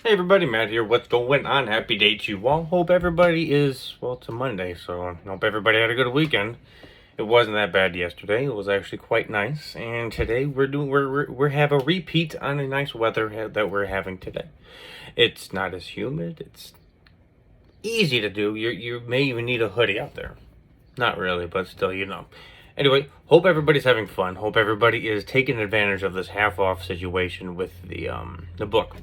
Hey everybody, Matt here. What's going on? Happy day to you all. Hope everybody is, well, it's a Monday, so I hope everybody had a good weekend. It wasn't that bad yesterday. It was actually quite nice. And today we have a repeat on a nice weather that we're having today. It's not as humid. It's easy to do. You may even need a hoodie out there. Not really, but still, Anyway, hope everybody's having fun. Hope everybody is taking advantage of this half off situation with the book.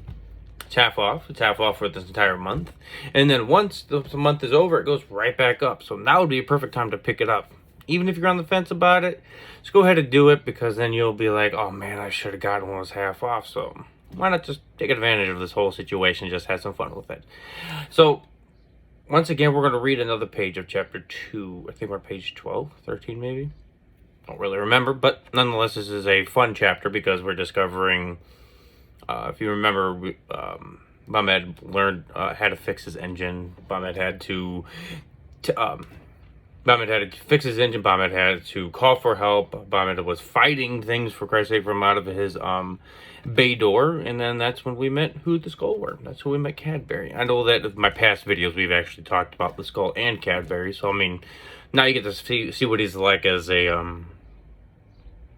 It's half off. It's half off for this entire month. And then once the month is over, it goes right back up. So now would be a perfect time to pick it up. Even if you're on the fence about it, just go ahead and do it, because then you'll be like, oh man, I should have gotten one that was half off. So why not just take advantage of this whole situation, just have some fun with it. So once again, we're going to read another page of chapter 2. I think we're on page 12, 13 maybe. Don't really remember, but nonetheless, this is a fun chapter because we're discovering... if you remember, Bumhead learned how to fix his engine. Bumhead had to fix his engine. Bumhead had to call for help. Bumhead was fighting things, for Christ's sake, from out of his bay door. And then that's when we met who the Skull were. That's when we met Cadbury. I know that in my past videos we've actually talked about the Skull and Cadbury. So I mean, now you get to see what he's like as a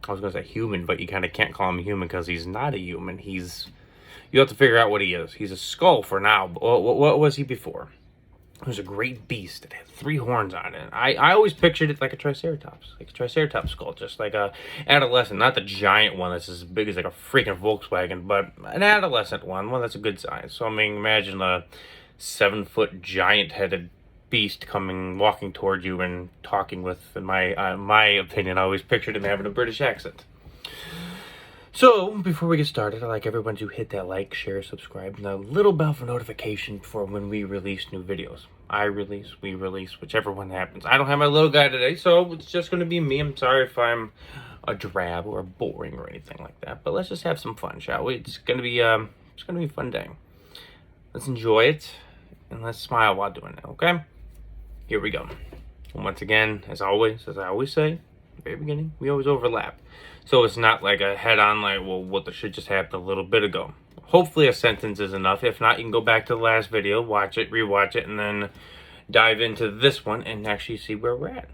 I was going to say human, but you kind of can't call him a human because he's not a human. You have to figure out what he is. He's a skull for now. But what was he before? It was a great beast that had 3 horns on it. I always pictured it like a triceratops. Like a triceratops skull. Just like a adolescent. Not the giant one that's as big as like a freaking Volkswagen. But an adolescent one. One that's a good size. So I mean, imagine a 7-foot giant-headed beast walking toward you and talking with, in my opinion, I always pictured him having a British accent. So, before we get started, I'd like everyone to hit that like, share, subscribe, and the little bell for notification for when we release new videos. We release, whichever one happens. I don't have my little guy today, so it's just going to be me. I'm sorry if I'm a drab or boring or anything like that, but let's just have some fun, shall we? It's going to be a fun day. Let's enjoy it, and let's smile while doing it, okay? Here we go. And once again, as I always say, at the very beginning, we always overlap. So it's not like a head-on, like, well, what the shit just happened a little bit ago. Hopefully a sentence is enough. If not, you can go back to the last video, watch it, rewatch it, and then dive into this one and actually see where we're at.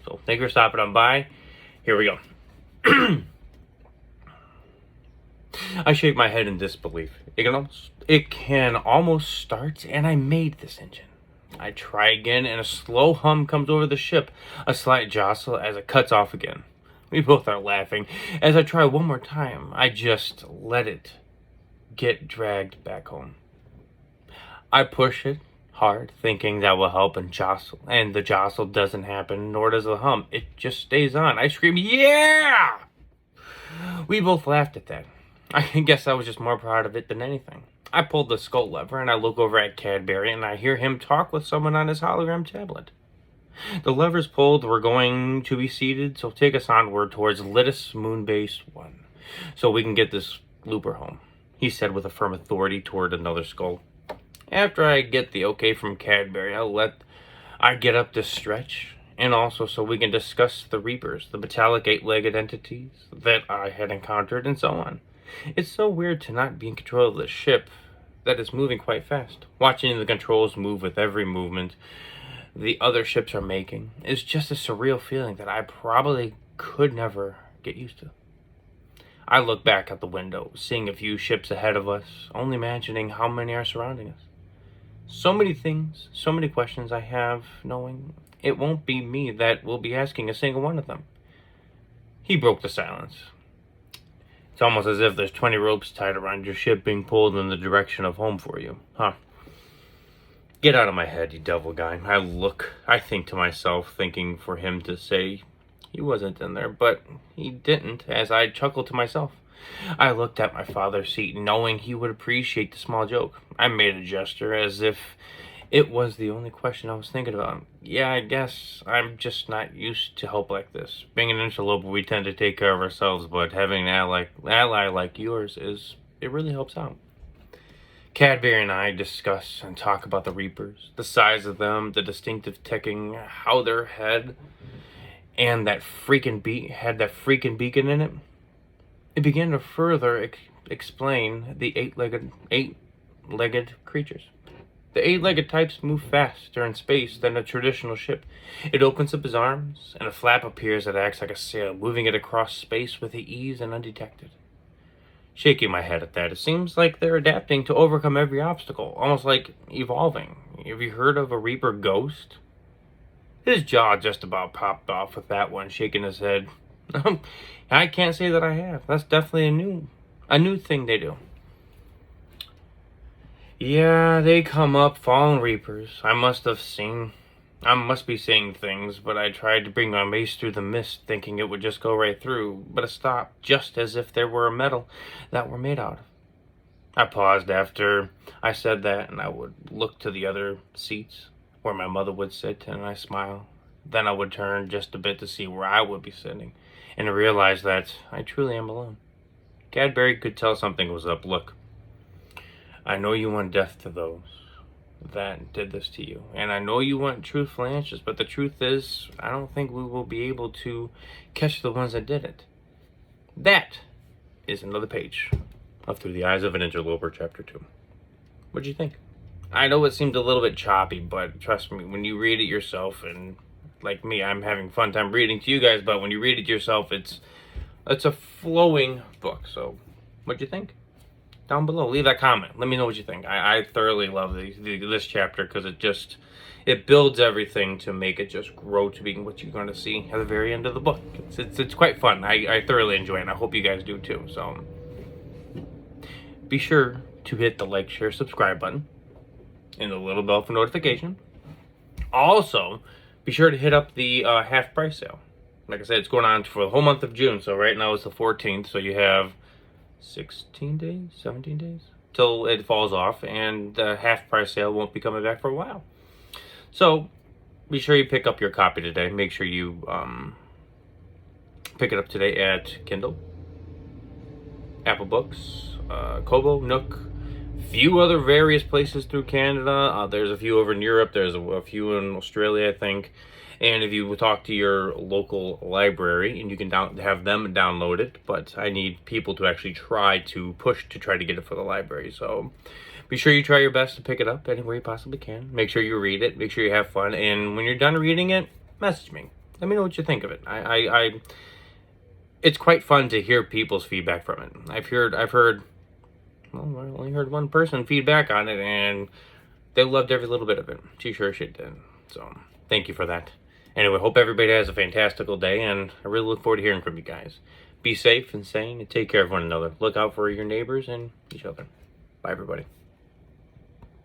So thank you for stopping on by. Here we go. I shake my head in disbelief. It can almost start, and I made this engine. I try again, and a slow hum comes over the ship, a slight jostle as it cuts off again. We both are laughing. As I try one more time, I just let it get dragged back home. I push it hard, thinking that will help and jostle, and the jostle doesn't happen, nor does the hum. It just stays on. I scream, yeah! We both laughed at that. I guess I was just more proud of it than anything. I pulled the skull lever, and I look over at Cadbury, and I hear him talk with someone on his hologram tablet. The lever's pulled, we're going to be seated, so take us onward towards Litus Moonbase 1, so we can get this looper home, he said with a firm authority toward another skull. After I get the okay from Cadbury, I get up to stretch, and also so we can discuss the Reapers, the metallic 8-legged entities that I had encountered, and so on. It's so weird to not be in control of the ship that is moving quite fast. Watching the controls move with every movement the other ships are making is just a surreal feeling that I probably could never get used to. I look back out the window, seeing a few ships ahead of us, only imagining how many are surrounding us. So many things, so many questions I have, knowing it won't be me that will be asking a single one of them. He broke the silence. It's almost as if there's 20 ropes tied around your ship being pulled in the direction of home for you, huh? Get out of my head, you devil guy. I think to myself, thinking for him to say he wasn't in there, but he didn't, as I chuckled to myself. I looked at my father's seat, knowing he would appreciate the small joke. I made a gesture as if it was the only question I was thinking about. Yeah, I guess I'm just not used to help like this. Being an interloper, we tend to take care of ourselves, but having an ally like yours it really helps out. Cadbury and I discuss and talk about the Reapers, the size of them, the distinctive ticking, how their head and that freaking beacon in it. It began to further explain the eight eight-legged creatures. The eight-legged types move faster in space than a traditional ship. It opens up its arms, and a flap appears that acts like a sail, moving it across space with ease and undetected. Shaking my head at that, it seems like they're adapting to overcome every obstacle, almost like evolving. Have you heard of a Reaper ghost? His jaw just about popped off with that one, shaking his head. I can't say that I have. That's definitely a new thing they do. Yeah, they come up, fallen reapers. I must be seeing things, but I tried to bring my mace through the mist, thinking it would just go right through, but it stopped, just as if there were a metal that were made out of. I paused after I said that, and I would look to the other seats where my mother would sit, and I smile. Then I would turn just a bit to see where I would be sitting, and I realized that I truly am alone. Cadbury could tell something was up. Look, I know you want death to those that did this to you, and I know you want truthful answers, but the truth is, I don't think we will be able to catch the ones that did it. That is another page of Through the Eyes of an Interloper, Chapter 2. What'd you think? I know it seemed a little bit choppy, but trust me, when you read it yourself, and like me, I'm having a fun time reading to you guys, but when you read it yourself, it's a flowing book. So, what'd you think? Down below, leave that comment. Let me know what you think. I thoroughly love this chapter because it builds everything to make it just grow to being what you're going to see at the very end of the book. It's quite fun. I thoroughly enjoy it, and I hope you guys do too. So be sure to hit the like, share, subscribe button and the little bell for notification. Also, be sure to hit up the half price sale. Like I said, it's going on for the whole month of June. So right now it's the 14th. So you have 16 days, 17 days till it falls off, and the half price sale won't be coming back for a while. So be sure you pick up your copy today. Make sure you pick it up today at Kindle, Apple Books, Kobo, Nook, few other various places through Canada. There's a few over in Europe. There's a few in Australia, I think. And if you talk to your local library, and you can have them download it, but I need people to actually try to get it for the library. So be sure you try your best to pick it up anywhere you possibly can. Make sure you read it. Make sure you have fun. And when you're done reading it, message me. Let me know what you think of it. It's quite fun to hear people's feedback from it. I've heard, well, I only heard one person feedback on it, and they loved every little bit of it. She sure did. So thank you for that. Anyway, hope everybody has a fantastical day, and I really look forward to hearing from you guys. Be safe and sane, and take care of one another. Look out for your neighbors and each other. Bye, everybody.